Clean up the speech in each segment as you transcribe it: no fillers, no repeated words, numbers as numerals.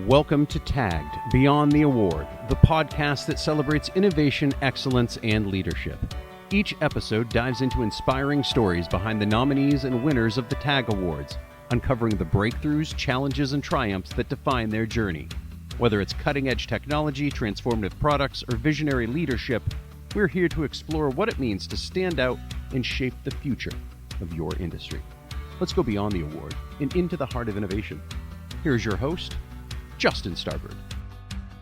Welcome to Tagged Beyond the Award, the podcast that celebrates innovation, excellence, and leadership. Each episode dives into inspiring stories behind the nominees and winners of the TAG Awards, uncovering the breakthroughs, challenges, and triumphs that define their journey. Whether it's cutting-edge technology, transformative products, or visionary leadership, we're here to explore what it means to stand out and shape the future of your industry. Let's go beyond the award and into the heart of innovation. Here's your host, Justin Starbird.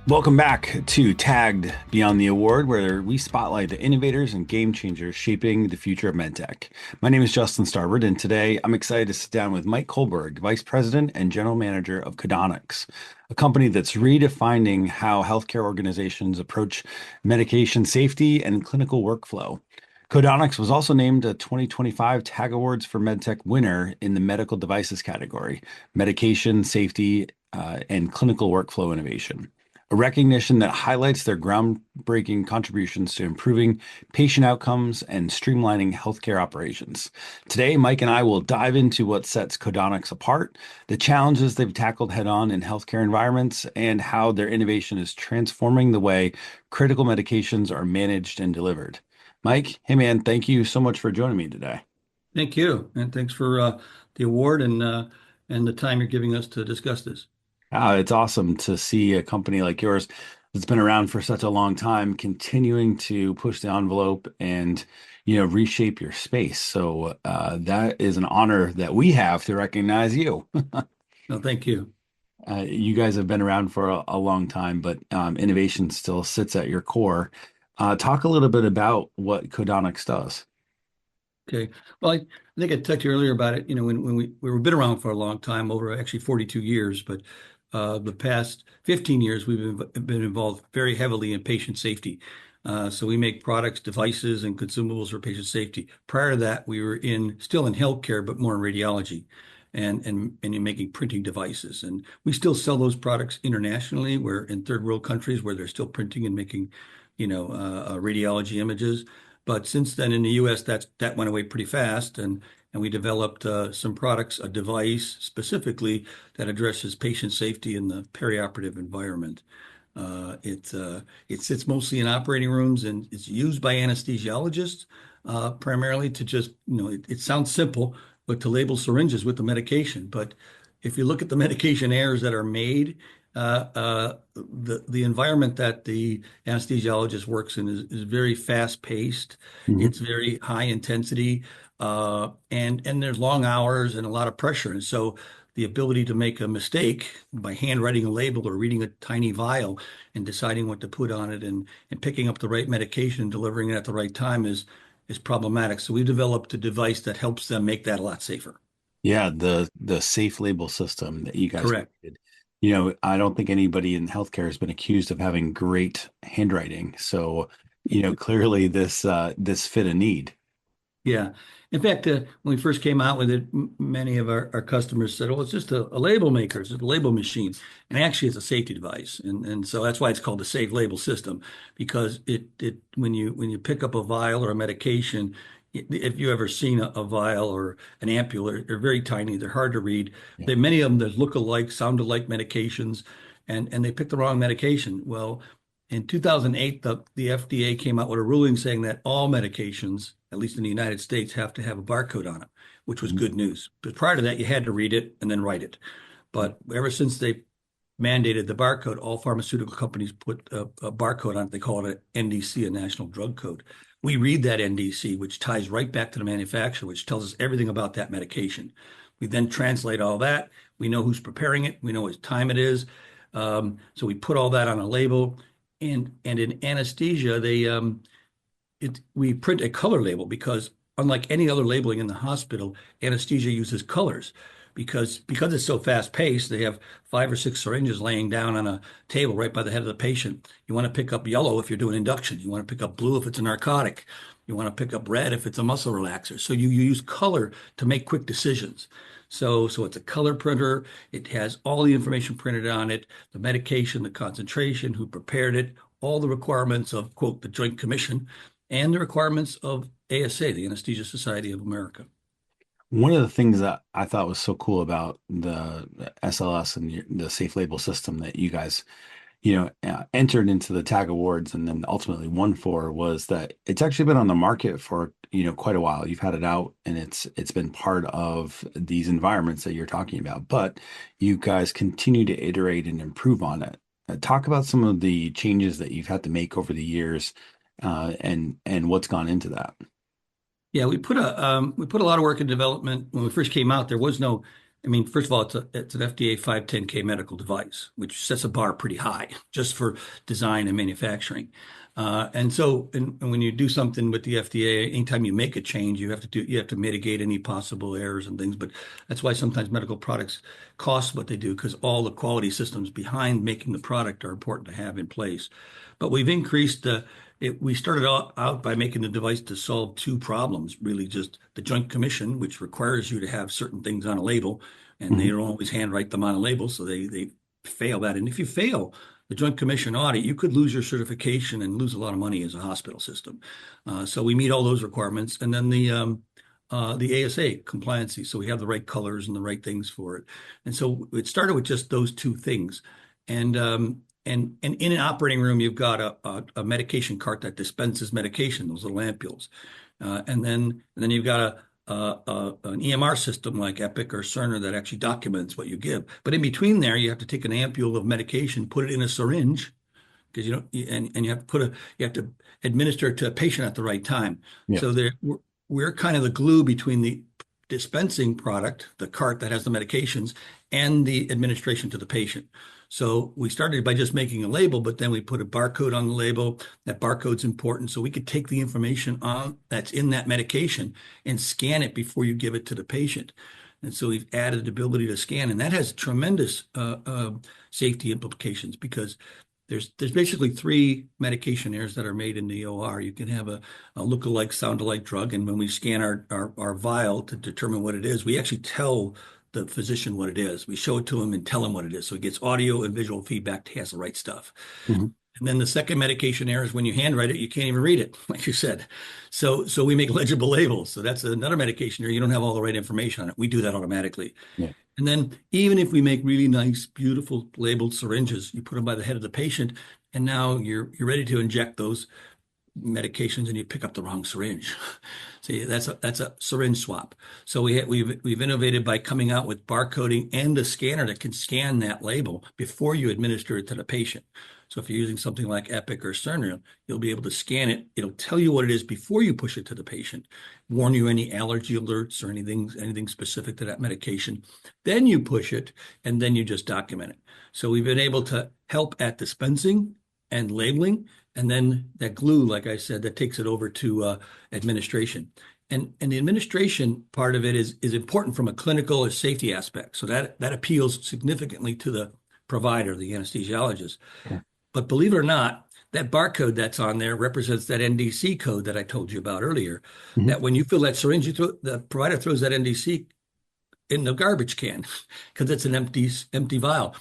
Welcome back to Tagged Beyond the Award, where we spotlight the innovators and game changers shaping the future of MedTech. My name is Justin Starbird, and today I'm excited to sit down with Mike Kolberg, Vice President and General Manager of Codonics, a company that's redefining how healthcare organizations approach medication safety and clinical workflow. Codonics was also named a 2025 TAG Awards for MedTech winner in the medical devices category, medication safety and clinical workflow innovation, a recognition that highlights their groundbreaking contributions to improving patient outcomes and streamlining healthcare operations. Today, Mike and I will dive into what sets Codonics apart, the challenges they've tackled head-on in healthcare environments, and how their innovation is transforming the way critical medications are managed and delivered. Mike, hey man, thank you so much for joining me today. Thank you, and thanks for the award and the time you're giving us to discuss this. It's awesome to see a company like yours that's been around for such a long time continuing to push the envelope and, reshape your space. So that is an honor that we have to recognize you. No, thank you. You guys have been around for a long time, but innovation still sits at your core. Talk a little bit about what Codonics does. Okay. Well, I think I talked to you earlier about it. When we've been around for a long time, over actually 42 years, but the past 15 years, we've been involved very heavily in patient safety. So we make products, devices, and consumables for patient safety. Prior to that, we were still in healthcare, but more in radiology and in making printing devices. And we still sell those products internationally. We're in third world countries where they're still printing and making, radiology images. But since then in the US, that went away pretty fast. And we developed some products, a device specifically that addresses patient safety in the perioperative environment. It sits mostly in operating rooms and it's used by anesthesiologists primarily to just, it sounds simple, but to label syringes with the medication. But if you look at the medication errors that are made, the environment that the anesthesiologist works in is very fast paced. Mm-hmm. It's very high intensity. And there's long hours and a lot of pressure. And so the ability to make a mistake by handwriting a label or reading a tiny vial and deciding what to put on it and picking up the right medication and delivering it at the right time is problematic. So we developed a device that helps them make that a lot safer. Yeah, the Safe Label System that you guys Correct. Did. I don't think anybody in healthcare has been accused of having great handwriting. So, clearly this fit a need. Yeah. In fact, when we first came out with it, many of our customers said, "Oh, it's just a label maker, it's just a label machine." And actually, it's a safety device, and so that's why it's called the Safe Label System, because it when you pick up a vial or a medication, if you ever seen a vial or an ampule, they're very tiny, they're hard to read. Yeah. Many of them that look alike, sound alike medications, and they pick the wrong medication. Well, in 2008, the FDA came out with a ruling saying that all medications, at least in the United States, have to have a barcode on it, which was good news. But prior to that, you had to read it and then write it. But ever since they mandated the barcode, all pharmaceutical companies put a barcode on it. They call it an NDC, a National Drug Code. We read that NDC, which ties right back to the manufacturer, which tells us everything about that medication. We then translate all that. We know who's preparing it. We know what time it is. So we put all that on a label. And in anesthesia, we print a color label because unlike any other labeling in the hospital, anesthesia uses colors. Because it's so fast paced, they have 5 or 6 syringes laying down on a table right by the head of the patient. You want to pick up yellow if you're doing induction. You want to pick up blue if it's a narcotic. You want to pick up red if it's a muscle relaxer. So you use color to make quick decisions. So it's a color printer. It has all the information printed on it, the medication, the concentration, who prepared it, all the requirements of, quote, the Joint Commission, and the requirements of ASA, the Anesthesia Society of America. One of the things that I thought was so cool about the SLS and the Safe Label System that you guys, entered into the TAG Awards and then ultimately won for was that it's actually been on the market for, quite a while. You've had it out and it's been part of these environments that you're talking about, but you guys continue to iterate and improve on it. Talk about some of the changes that you've had to make over the years, and what's gone into that. Yeah, we put a lot of work in development. When we first came out, there was no, I mean, first of all, it's an FDA 510(k) medical device, which sets a bar pretty high just for design and manufacturing. And when you do something with the FDA, anytime you make a change, you have to mitigate any possible errors and things. But that's why sometimes medical products cost what they do, because all the quality systems behind making the product are important to have in place. But we've increased we started out by making the device to solve two problems, really just the Joint Commission, which requires you to have certain things on a label, and they Mhm. don't always handwrite them on a label, so they fail that. And if you fail the Joint Commission audit, you could lose your certification and lose a lot of money as a hospital system. So we meet all those requirements, and then the ASA compliancy, so we have the right colors and the right things for it. And so it started with just those two things, and and in an operating room, you've got a medication cart that dispenses medication, those little ampules, and then you've got an EMR system like Epic or Cerner that actually documents what you give. But in between there, you have to take an ampule of medication, put it in a syringe, because you don't, and you have to administer it to a patient at the right time. Yeah. So we're kind of the glue between the dispensing product, the cart that has the medications, and the administration to the patient. So we started by just making a label, but then we put a barcode on the label. That barcode's important, so we could take the information on that's in that medication and scan it before you give it to the patient. And so we've added the ability to scan, and that has tremendous safety implications, because there's basically three medication errors that are made in the OR. You can have a look-alike, sound-alike drug, and when we scan our vial to determine what it is, we actually tell the physician what it is. We show it to him and tell him what it is. So he gets audio and visual feedback. He has the right stuff. Mhm. And then the second medication error is when you handwrite it, you can't even read it, like you said. So we make legible labels. So that's another medication error. You don't have all the right information on it. We do that automatically. Yeah. And then even if we make really nice, beautiful labeled syringes, you put them by the head of the patient, and now you're ready to inject those medications, and you pick up the wrong syringe. See, that's a syringe swap. So we've innovated by coming out with barcoding and a scanner that can scan that label before you administer it to the patient. So if you're using something like Epic or Cerner, you'll be able to scan it. It'll tell you what it is before you push it to the patient, warn you any allergy alerts or anything specific to that medication. Then you push it, and then you just document it. So we've been able to help at dispensing and labeling, and then that glue, like I said, that takes it over to administration. And the administration part of it is important from a clinical or safety aspect. So that appeals significantly to the provider, the anesthesiologist. Yeah. But believe it or not, that barcode that's on there represents that NDC code that I told you about earlier. Mhm. That when you fill that syringe, the provider throws that NDC in the garbage can because it's an empty vial.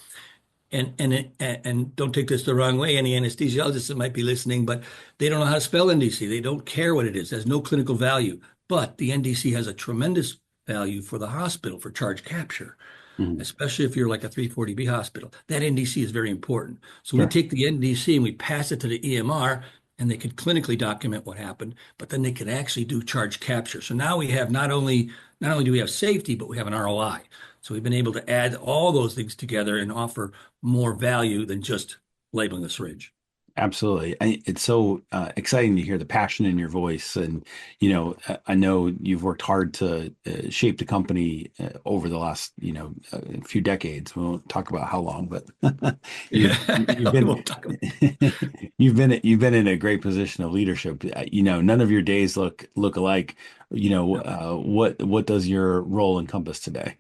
And don't take this the wrong way, any anesthesiologists that might be listening, but they don't know how to spell NDC. They don't care what it is. There's no clinical value. But the NDC has a tremendous value for the hospital for charge capture, Mhm. especially if you're like a 340B hospital. That NDC is very important. So we Sure. take the NDC and we pass it to the EMR, and they could clinically document what happened, but then they could actually do charge capture. So now we have not only do we have safety, but we have an ROI. So we've been able to add all those things together and offer more value than just labeling the syringe. Absolutely. It's so exciting to hear the passion in your voice. And, I know you've worked hard to shape the company over the last, few decades. We won't talk about how long, but you've, you've Yeah, we been, won't talk about. you've been in a great position of leadership. None of your days look alike. What does your role encompass today?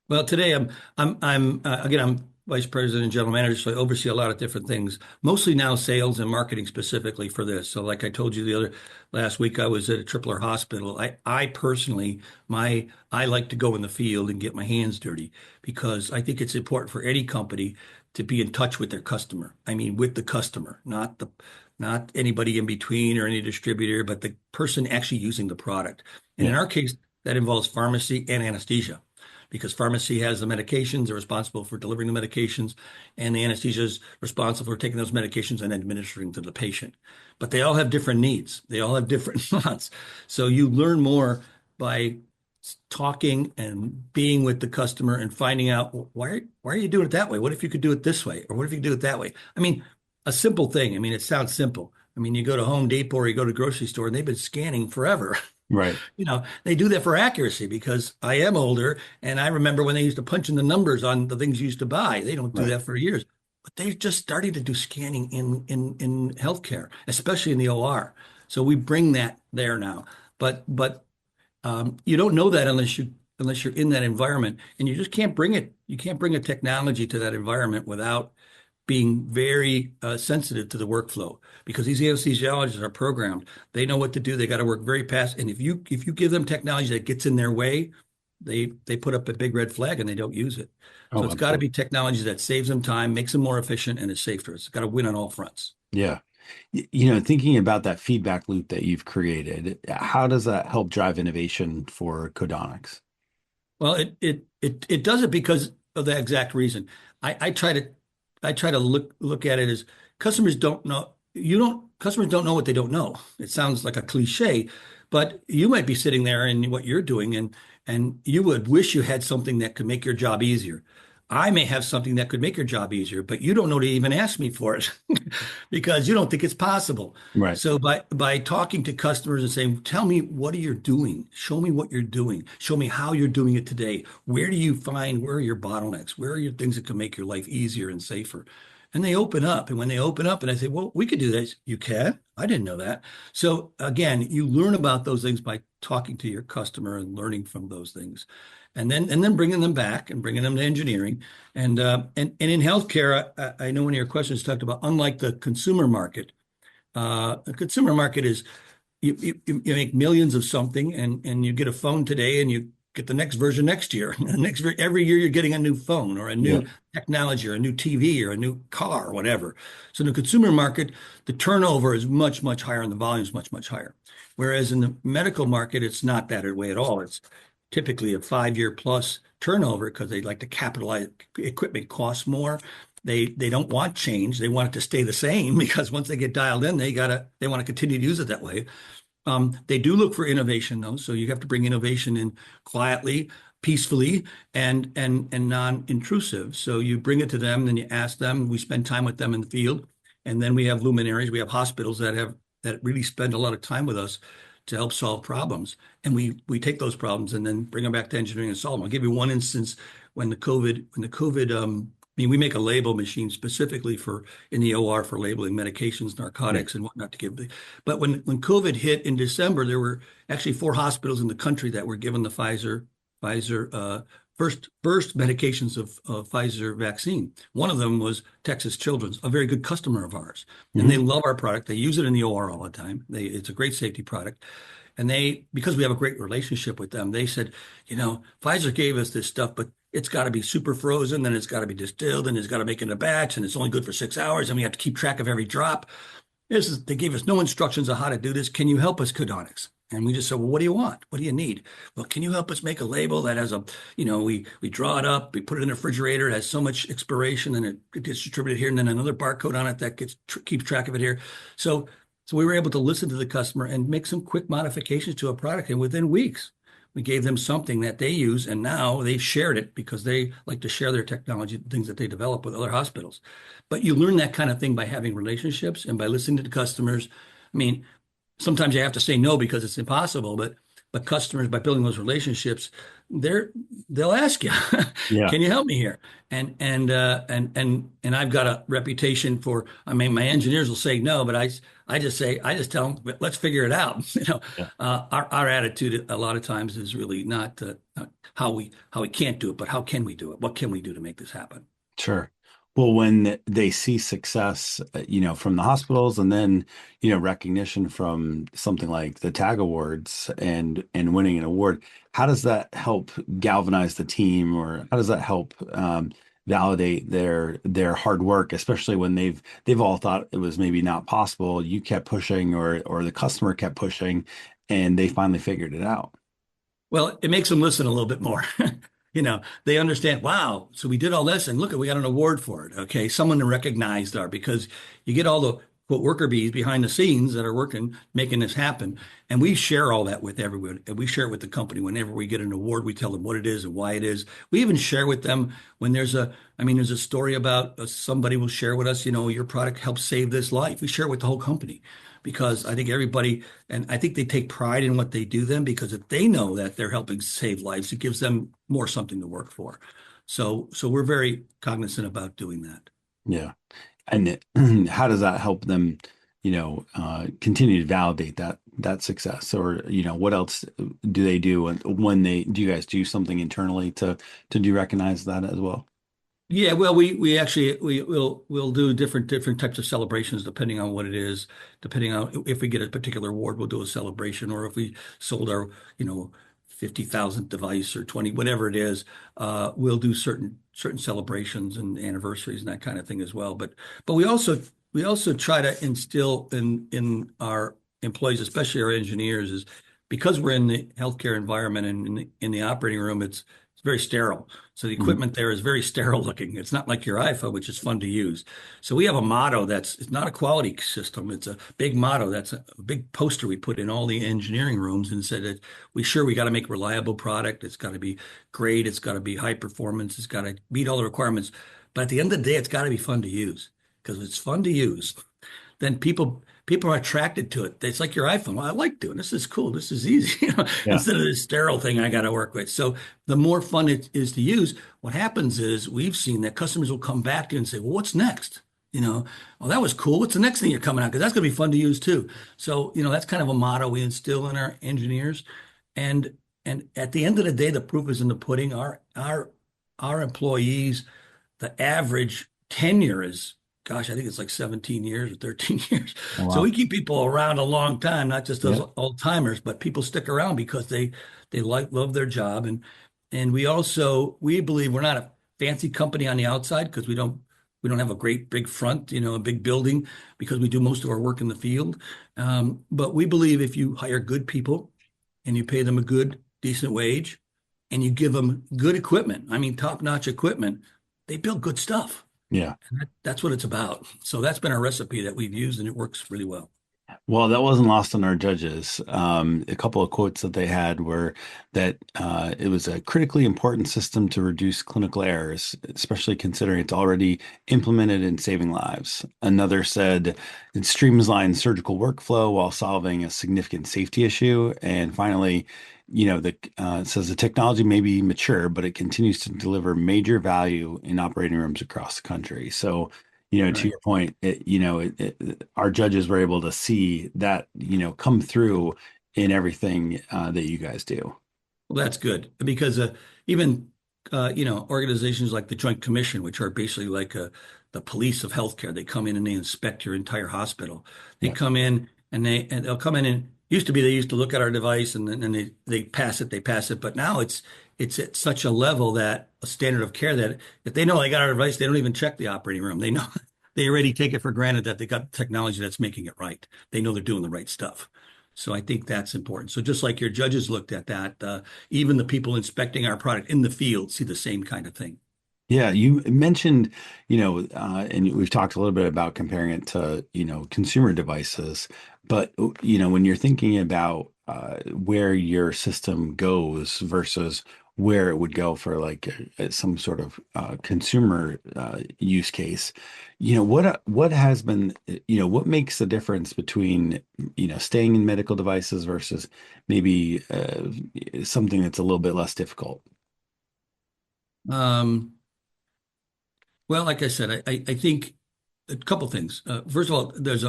Well, today I'm vice president and general manager, so I oversee a lot of different things, mostly now sales and marketing specifically for this. So like I told you last week, I was at a AAA hospital. I personally, I like to go in the field and get my hands dirty, because I think it's important for any company to be in touch with their customer. I mean, with the customer, not anybody in between or any distributor, but the person actually using the product. And in Yeah. our case, that involves pharmacy and anesthesia, because pharmacy has the medications, they're responsible for delivering the medications, and the anesthesia is responsible for taking those medications and administering to the patient. But they all have different needs. They all have different wants. So you learn more by talking and being with the customer and finding out, why are you doing it that way? What if you could do it this way? Or what if you could do it that way? I mean, a simple thing. I mean, it sounds simple. I mean, you go to Home Depot or you go to the grocery store and they've been scanning forever. Right. They do that for accuracy, because I am older and I remember when they used to punch in the numbers on the things you used to buy. They don't do that for years, but they're just starting to do scanning in healthcare, especially in the OR. So we bring that there now, but you don't know that unless you're in that environment, and you just can't bring it. You can't bring a technology to that environment without being very sensitive to the workflow, because these anesthesiologists are programmed. They know what to do. They got to work very fast. And if you give them technology that gets in their way, they put up a big red flag and they don't use it. So it's got to be technology that saves them time, makes them more efficient, and is safer. It's got to win on all fronts. Yeah. Thinking about that feedback loop that you've created, how does that help drive innovation for Codonics? Well, it does it because of that exact reason. I try to look at it as customers don't know. Customers don't know what they don't know. It sounds like a cliche, but you might be sitting there in what you're doing and you would wish you had something that could make your job easier. I may have something that could make your job easier, but you don't know to even ask me for it because you don't think it's possible. Right. So by talking to customers and saying, tell me, what are you doing? Show me what you're doing. Show me how you're doing it today. Where are your bottlenecks? Where are your things that can make your life easier and safer? And they open up. And when they open up and I say, well, we could do this. You can? I didn't know that. So again, you learn about those things by talking to your customer and learning from those things. And then bringing them back and bringing them to engineering. And in healthcare, I know one of your questions talked about, unlike the consumer market, the consumer market is you make millions of something and you get a phone today and you get the next version next year. Every year you're getting a new phone or a new technology or a new TV or a new car or whatever. So in the consumer market, the turnover is much, much higher and the volume is much, much higher. Whereas in the medical market, it's not that way at all. It's typically a 5-year plus turnover because they like to capitalize. Equipment costs more. They don't want change. They want it to stay the same because once they get dialed in, they want to continue to use it that way. They do look for innovation though, so you have to bring innovation in quietly, peacefully, and non-intrusive. So you bring it to them, then you ask them. We spend time with them in the field, and then we have luminaries. We have hospitals that really spend a lot of time with us to help solve problems. And we take those problems and then bring them back to engineering and solve them. I'll give you one instance when the COVID, we make a label machine specifically in the OR for labeling medications, narcotics, and whatnot to give. But when COVID hit in December, there were actually 4 hospitals in the country that were given the Pfizer first medications of Pfizer vaccine. One of them was Texas Children's, a very good customer of ours. And they love our product. They use it in the OR all the time. It's a great safety product. And because we have a great relationship with them, they said, Pfizer gave us this stuff, but it's got to be super frozen, then it's got to be distilled, and it's got to make it in a batch, and it's only good for 6 hours, and we have to keep track of every drop. They gave us no instructions on how to do this. Can you help us, Codonics? And we just said, well, what do you want? What do you need? Well, can you help us make a label that has we draw it up, we put it in a refrigerator, it has so much expiration, and it gets distributed here, and then another barcode on it that keeps track of it here. So we were able to listen to the customer and make some quick modifications to a product, and within weeks, we gave them something that they use, and now they've shared it because they like to share their technology, things that they develop with other hospitals. But you learn that kind of thing by having relationships and by listening to the customers. I mean, sometimes you have to say no because it's impossible, but customers, by building those relationships, they'll ask you, can you help me here? And I've got a reputation for, my engineers will say no, but I just tell them, let's figure it out. Our attitude a lot of times is really not how we can't do it, but how can we do it? What can we do to make this happen? Sure. Well, when they see success, from the hospitals and then, recognition from something like the TAG Awards and winning an award, how does that help galvanize the team, or how does that help validate their hard work, especially when they've all thought it was maybe not possible? You kept pushing, or the customer kept pushing, and they finally figured it out. Well, it makes them listen a little bit more. They understand, wow, so we did all this and look, we got an award for it. Okay. Someone recognized our, because you get all the quote worker bees behind the scenes that are working, making this happen. And we share all that with everyone. And we share it with the company. Whenever we get an award, we tell them what it is and why it is. We even share with them when there's a story about somebody will share with us, your product helped save this life. We share it with the whole company because I think everybody, and I think they take pride in what they do then, because if they know that they're helping save lives, it gives them more something to work for. So we're very cognizant about doing that. Yeah. And how does that help them, continue to validate that success? Or, what else do they do when do you guys do something internally to recognize that as well? Yeah, well, we actually we'll do different types of celebrations depending on what it is. Depending on if we get a particular award, we'll do a celebration, or if we sold our 50,000th device or 20, whatever it is, we'll do certain celebrations and anniversaries and that kind of thing as well. But we also try to instill in our employees, especially our engineers, is because we're in the healthcare environment and in the operating room, it's very sterile. So the equipment there is very sterile looking. It's not like your iPhone, which is fun to use. So we have a motto it's not a quality system. It's a big motto. That's a big poster we put in all the engineering rooms and said that we got to make a reliable product. It's got to be great. It's got to be high performance. It's got to meet all the requirements. But at the end of the day, it's got to be fun to use, because if it's fun to use, then people are attracted to it. It's like your iPhone. Well, I like doing this. This is cool. This is easy, Yeah. instead of this sterile thing I got to work with. So the more fun it is to use, what happens is we've seen that customers will come back to you and say, well, what's next? Oh, that was cool. What's the next thing you're coming out? Because that's going to be fun to use too. So, that's kind of a motto we instill in our engineers. And at the end of the day, the proof is in the pudding. Our employees, the average tenure is, gosh, I think it's like 17 years or 13 years. Oh, So wow. we keep people around a long time, not just those Yeah. old timers, but people stick around because they love their job. And we believe we're not a fancy company on the outside, because we don't have a great big front, a big building, because we do most of our work in the field. But we believe if you hire good people and you pay them a good, decent wage, and you give them good equipment, I mean, top-notch equipment, they build good stuff. Yeah. And that's what it's about. So that's been our recipe that we've used, and it works really well. Well, that wasn't lost on our judges. A couple of quotes that they had were that it was a critically important system to reduce clinical errors, especially considering it's already implemented in saving lives. Another said it streamlines surgical workflow while solving a significant safety issue. And finally, it says the technology may be mature, but it continues to deliver major value in operating rooms across the country. So, to Right. your point, our judges were able to see that, come through in everything that you guys do. Well, that's good, because even organizations like the Joint Commission, which are basically like the police of healthcare, they come in and they inspect your entire hospital. They Yeah. come in and they'll come in, and they used to look at our device and then they pass it, but now it's at such a level, that a standard of care, that if they know they got our device, they don't even check the operating room. They know they already take it for granted that they got technology that's making it right. They know they're doing the right stuff. So I think that's important. So just like your judges looked at that, even the people inspecting our product in the field see the same kind of thing. Yeah, you mentioned, and we've talked a little bit about comparing it to, consumer devices, but, when you're thinking about where your system goes versus where it would go for like some sort of consumer use case, what has been, what makes the difference between, staying in medical devices versus maybe something that's a little bit less difficult? Um, well, like I said, I think a couple things. First of all, there's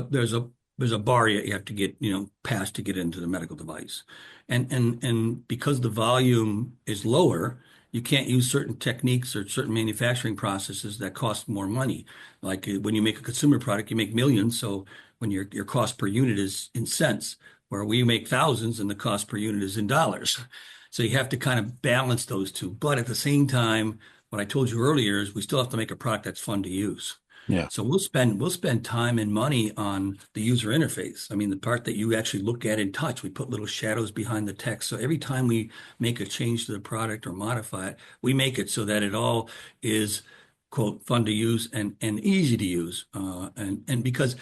a bar you have to get past to get into the medical device, and because the volume is lower, you can't use certain techniques or certain manufacturing processes that cost more money. Like when you make a consumer product, you make millions, so when your cost per unit is in cents, where we make thousands and the cost per unit is in dollars. So you have to kind of balance those two. But at the same time, what I told you earlier is we still have to make a product that's fun to use. Yeah. So we'll spend time and money on the user interface. I mean, the part that you actually look at and touch, we put little shadows behind the text. So every time we make a change to the product or modify it, we make it so that it all is, quote, fun to use and easy to use. And because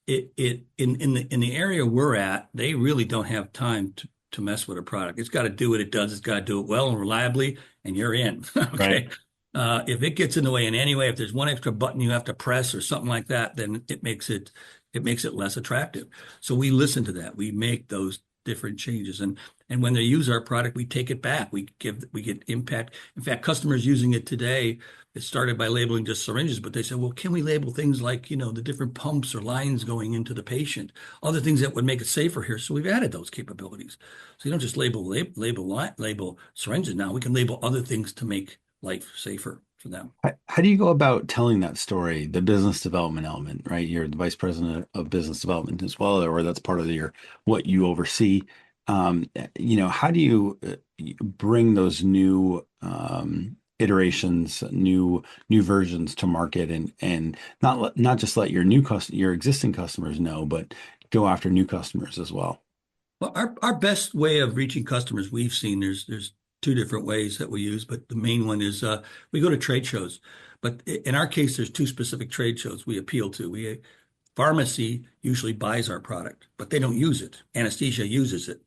in the area we're at, they really don't have time to mess with a product. It's got to do what it does. It's got to do it well and reliably, and you're in. Right. Okay. If it gets in the way in any way, if there's one extra button you have to press or something like that, then it makes it less attractive. So we listen to that. We make those different changes, and when they use our product, we take it back. We get impact. In fact, customers using it today, it started by labeling just syringes, but they said, well, can we label things like, the different pumps or lines going into the patient, other things that would make it safer here. So we've added those capabilities. So you don't just label syringes now. We can label other things to make life safer for them. How do you go about telling that story, the business development element, right? You're the vice president of business development as well, or that's part of what you oversee. How do you bring those new iterations, new versions to market, and not just let your existing customers know, but go after new customers as well? Well, our best way of reaching customers we've seen, there's two different ways that we use, but the main one is we go to trade shows. But in our case, there's two specific trade shows we appeal to. Pharmacy usually buys our product, but they don't use it. Anesthesia uses it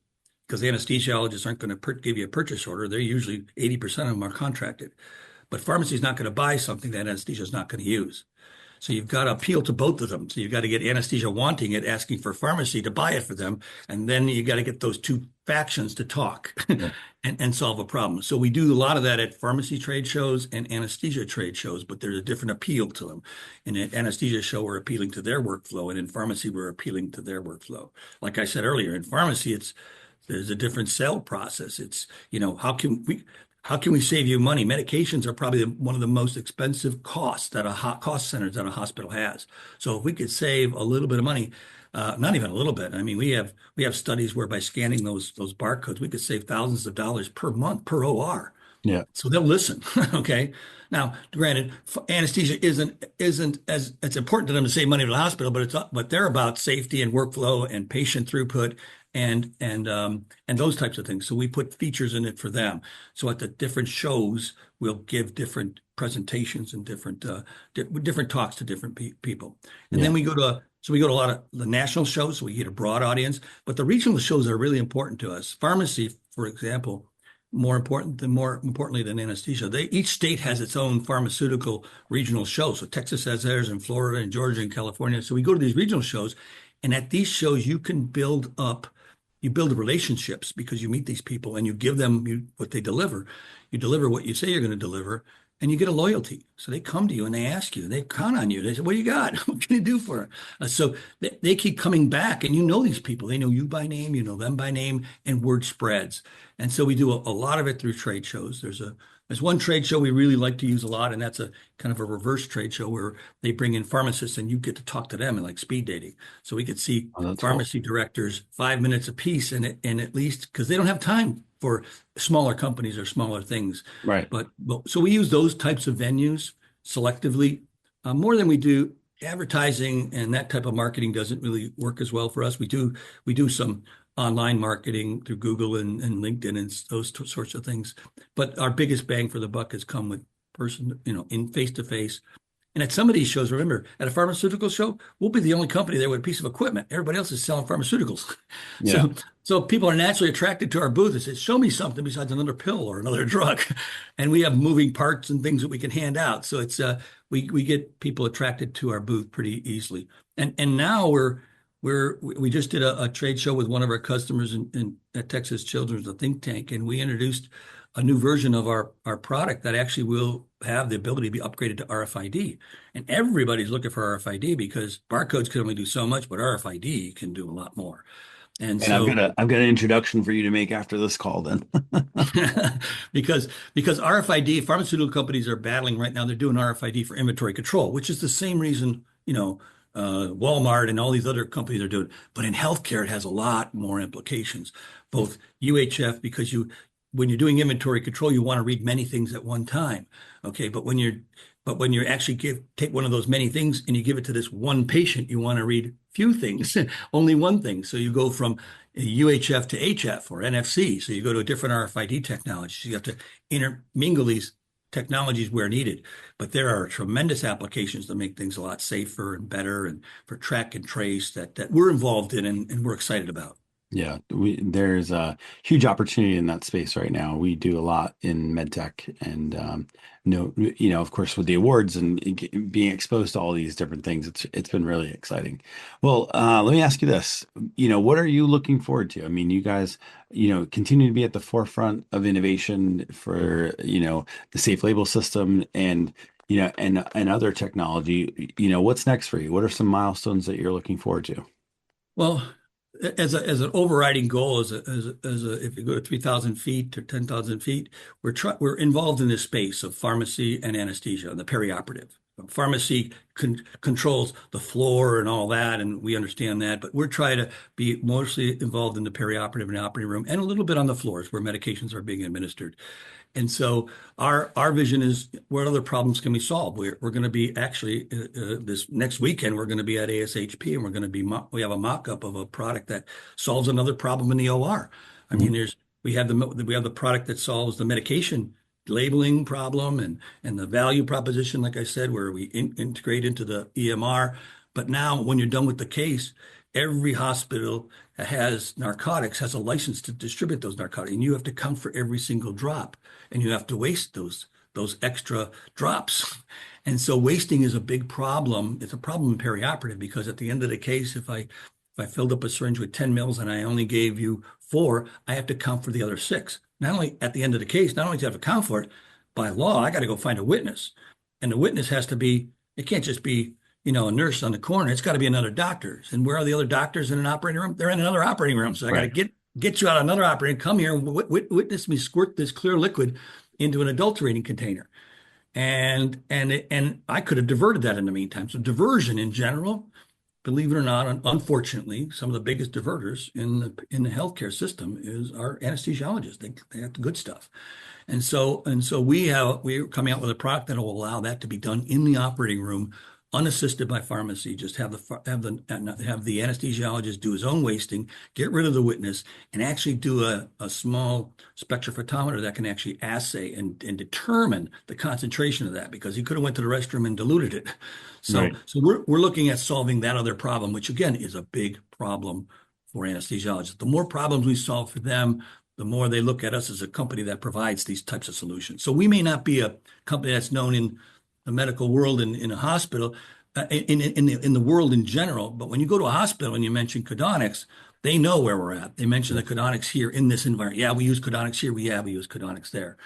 because the anesthesiologists aren't going to give you a purchase order. They're usually 80% of them are contracted. But pharmacy is not going to buy something that anesthesia is not going to use. So you've got to appeal to both of them. So you've got to get anesthesia wanting it, asking for pharmacy to buy it for them. And then you got to get those two factions to talk Yeah. and solve a problem. So we do a lot of that at pharmacy trade shows and anesthesia trade shows, but there's a different appeal to them. In an anesthesia show, we're appealing to their workflow. And in pharmacy, we're appealing to their workflow. Like I said earlier, in pharmacy, there's a different sale process. It's, how can we save you money? Medications are probably one of the most expensive cost centers that a hospital has. So if we could save a little bit of money, not even a little bit. I mean, we have studies where by scanning those barcodes, we could save thousands of dollars per month per OR. Yeah. So they'll listen. Okay. Now, granted, anesthesia isn't as it's important to them to save money to the hospital, but they're about safety and workflow and patient throughput and those types of things. So we put features in it for them. So at the different shows, we'll give different presentations and different talks to different people. And then we go to a lot of the national shows, so we get a broad audience. But the regional shows are really important to us. Pharmacy, for example, more importantly than anesthesia. Each state has its own pharmaceutical regional show. So Texas has theirs, and Florida and Georgia and California. So we go to these regional shows, and at these shows, you build relationships because you meet these people and you give them what they deliver. You deliver what you say you're going to deliver, and you get a loyalty. So they come to you and they ask you, and they count on you. They say, what do you got? What can you do for it? So they keep coming back, and you know these people. They know you by name, you know them by name, and word spreads. And so we do a lot of it through trade shows. There's one trade show we really like to use a lot, and that's a kind of a reverse trade show where they bring in pharmacists and you get to talk to them in like speed dating. So we could see pharmacy directors 5 minutes a piece, and at least because they don't have time for smaller companies or smaller things. Right. But so we use those types of venues selectively more than we do advertising, and that type of marketing doesn't really work as well for us. We do some online marketing through Google and LinkedIn and those sorts of things. But our biggest bang for the buck has come with in face-to-face. And at some of these shows, remember, at a pharmaceutical show, we'll be the only company there with a piece of equipment. Everybody else is selling pharmaceuticals. Yeah. So people are naturally attracted to our booth and say, show me something besides another pill or another drug. And we have moving parts and things that we can hand out. So it's we get people attracted to our booth pretty easily. And now we just did a trade show with one of our customers at Texas Children's, a think tank, and we introduced a new version of our product that actually will have the ability to be upgraded to RFID. And everybody's looking for RFID because barcodes can only do so much, but RFID can do a lot more. And so I've got an introduction for you to make after this call then. because RFID, pharmaceutical companies are battling right now. They're doing RFID for inventory control, which is the same reason, Walmart and all these other companies are doing it. But in healthcare, it has a lot more implications, both UHF, because when you're doing inventory control, you want to read many things at one time. Okay. But But when you actually take one of those many things and you give it to this one patient, you want to read few things, only one thing. So you go from UHF to HF or NFC. So you go to a different RFID technology. So you have to intermingle these technologies where needed. But there are tremendous applications to make things a lot safer and better and for track and trace that we're involved in and we're excited about. Yeah, there's a huge opportunity in that space right now. We do a lot in MedTech, and of course, with the awards and being exposed to all these different things, it's been really exciting. Well, let me ask you this: what are you looking forward to? I mean, you guys, continue to be at the forefront of innovation for the safe label system and and other technology. What's next for you? What are some milestones that you're looking forward to? Well, as an overriding goal, if you go to 3,000 feet to 10,000 feet, we're involved in this space of pharmacy and anesthesia, the perioperative. Pharmacy controls the floor and all that, and we understand that, but we're trying to be mostly involved in the perioperative and operating room and a little bit on the floors where medications are being administered. And so our vision is, what other problems can we solve? We're going to be actually this next weekend, we're going to be at ASHP, and we have a mock-up of a product that solves another problem in the OR. I mean, we have the product that solves the medication labeling problem and the value proposition, like I said, where we integrate into the EMR. But now when you're done with the case, every hospital that has narcotics has a license to distribute those narcotics, and you have to count for every single drop, and you have to waste those extra drops. And so wasting is a big problem. It's a problem in perioperative because at the end of the case, if I filled up a syringe with 10 mils and I only gave you 4, I have to count for the other 6. Not only at the end of the case, not only do I have to count for it, by law, I got to go find a witness. And the witness has to be, it can't just be, a nurse on the corner. It's got to be another doctor. And where are the other doctors in an operating room? They're in another operating room. So I got to get you out of another operating room, come here and witness me squirt this clear liquid into an adulterating container. And I could have diverted that in the meantime. So diversion in general, believe it or not, unfortunately, some of the biggest diverters in the healthcare system is our anesthesiologists. They have the good stuff. And so we're coming out with a product that will allow that to be done in the operating room, unassisted by pharmacy. Just have the anesthesiologist do his own wasting, get rid of the witness, and actually do a small spectrophotometer that can actually assay and determine the concentration of that, because he could have went to the restroom and diluted it. So we're looking at solving that other problem, which again is a big problem for anesthesiologists. The more problems we solve for them, the more they look at us as a company that provides these types of solutions. So we may not be a company that's known in the medical world in a hospital, in the world in general. But when you go to a hospital and you mention Codonics, they know where we're at. They mention the Codonics here in this environment. Yeah, we use Codonics here. We use Codonics there.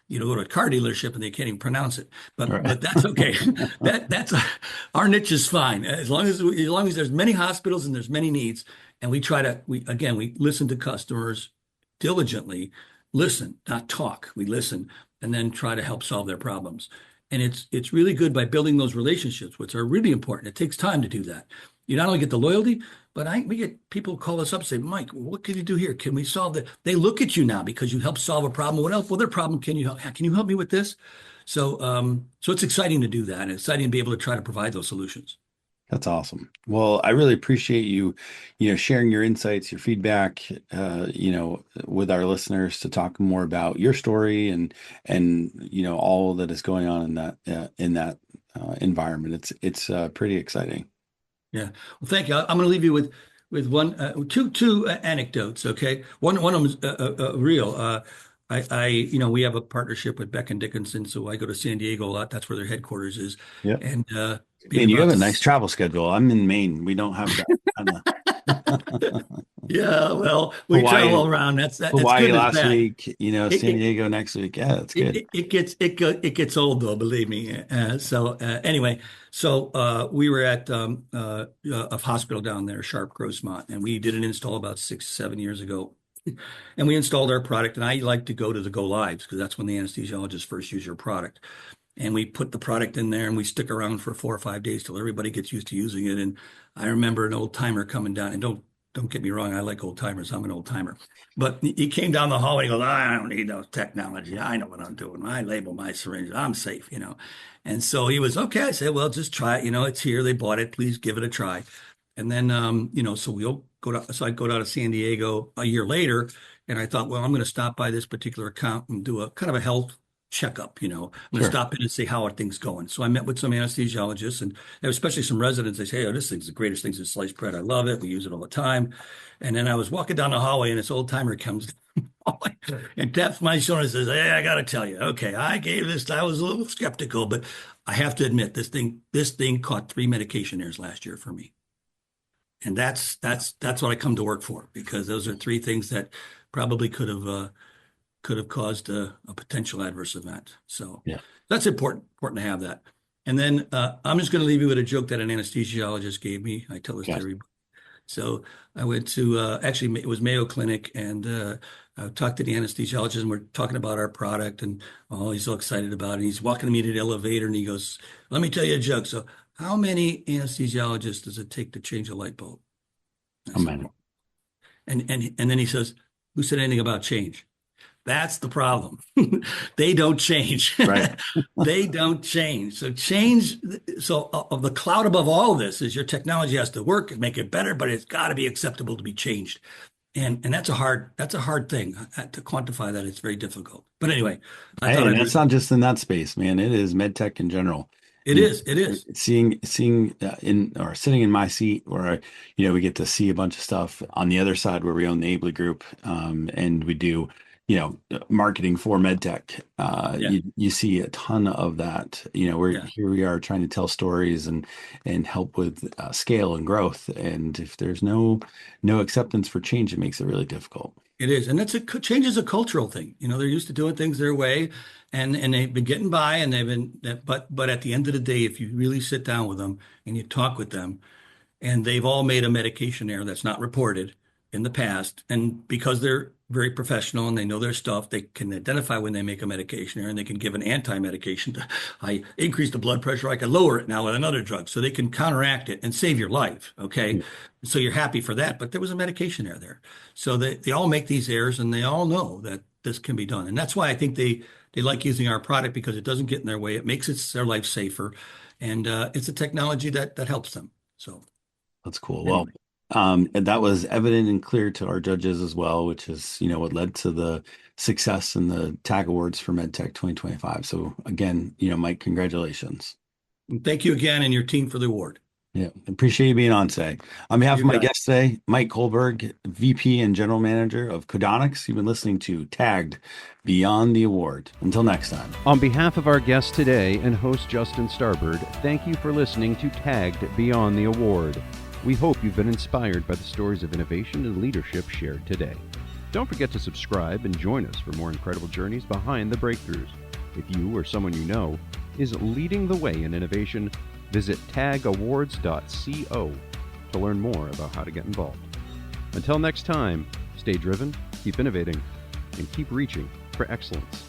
Go to a car dealership and they can't even pronounce it, but that's okay. that's our niche is fine as long as there's many hospitals and there's many needs, and we listen to customers diligently, listen, not talk. We listen and then try to help solve their problems. And it's really good by building those relationships, which are really important. It takes time to do that. You not only get the loyalty, but we get people call us up and say, Mike, what can you do here? Can we solve that? They look at you now because you helped solve a problem. What else? What other problem can you help? Can you help me with this? So it's exciting to do that, and exciting to be able to try to provide those solutions. That's awesome. Well, I really appreciate you, sharing your insights, your feedback, with our listeners to talk more about your story and all that is going on in that environment. It's pretty exciting. Yeah. Well, thank you. I'm going to leave you with one, two anecdotes. Okay. One of them is real. We have a partnership with Beck and Dickinson, so I go to San Diego a lot. That's where their headquarters is. Yeah. And you have a nice travel schedule. I'm in Maine. We don't have that. Yeah, well, we Hawaii, travel around. That's Hawaii good last week. San Diego next week. Yeah, that's good. It gets old though, believe me. Anyway, we were at a hospital down there, Sharp Grossmont, and we did an install about 6-7 years ago. And we installed our product, and I like to go to the go lives because that's when the anesthesiologists first use your product. And we put the product in there and we stick around for 4 or 5 days till everybody gets used to using it. And I remember an old timer coming down, and don't get me wrong, I like old timers. I'm an old timer. But he came down the hallway and he goes, I don't need no technology. I know what I'm doing. I label my syringes. I'm safe, you know. And so he was, okay. I said, well, just try it. You know, it's here. They bought it. Please give it a try. And then, you know, so I'd go down to San Diego a year later. And I thought, well, I'm going to stop by this particular account and do a kind of a health checkup. You know, I'm going to Sure. stop in and see how are things going. So I met with some anesthesiologists and especially some residents. They say, oh, this thing's the greatest thing since sliced bread. I love it. We use it all the time. And then I was walking down the hallway and this old timer comes and taps my shoulder and says, hey, I got to tell you, okay, I was a little skeptical, but I have to admit this thing caught 3 medication errors last year for me. And that's what I come to work for, because those are 3 things that probably could have caused a potential adverse event. So Yeah. that's important to have that. And then I'm just going to leave you with a joke that an anesthesiologist gave me. I tell this to everybody. So I went to actually it was Mayo Clinic, and I talked to the anesthesiologist, and we're talking about our product, and oh, he's so excited about it. He's walking me to the elevator, and he goes, "Let me tell you a joke. So, how many anesthesiologists does it take to change a light bulb?" Oh, man. And then he says, "Who said anything about change?" That's the problem. They don't change. Right. They don't change. So of the cloud above all this is your technology has to work and make it better, but it's got to be acceptable to be changed. And that's a hard thing to quantify that. It's very difficult. But anyway, That's not just in that space, man. It is MedTech in general. It is. Seeing in or sitting in my seat where, we get to see a bunch of stuff on the other side where we own the Abley Group, and we do, marketing for MedTech. You see a ton of that. Here we are trying to tell stories and help with scale and growth. And if there's no acceptance for change, it makes it really difficult. It is, and change is a cultural thing. They're used to doing things their way, and they've been getting by, and but at the end of the day, if you really sit down with them and you talk with them, and they've all made a medication error that's not reported in the past, and because they're very professional and they know their stuff, they can identify when they make a medication error, and they can give an anti-medication to I increase the blood pressure, I can lower it now with another drug, so they can counteract it and save your life. Okay, so you're happy for that, but there was a medication error there, so they all make these errors, and they all know that this can be done, and that's why I think they like using our product, because it doesn't get in their way, it makes their life safer, and it's a technology that helps them. So that's cool. Anyway. Well, and that was evident and clear to our judges as well, which is, what led to the success in the TAG Awards for MedTech 2025. So again, Mike, congratulations. And thank you again and your team for the award. Yeah, appreciate you being on today. On behalf of my guest today, Mike Kolberg, VP and General Manager of Codonics, you've been listening to Tagged Beyond the Award. Until next time. On behalf of our guest today and host Justin Starbird, thank you for listening to Tagged Beyond the Award. We hope you've been inspired by the stories of innovation and leadership shared today. Don't forget to subscribe and join us for more incredible journeys behind the breakthroughs. If you or someone you know is leading the way in innovation, visit tagawards.co to learn more about how to get involved. Until next time, stay driven, keep innovating, and keep reaching for excellence.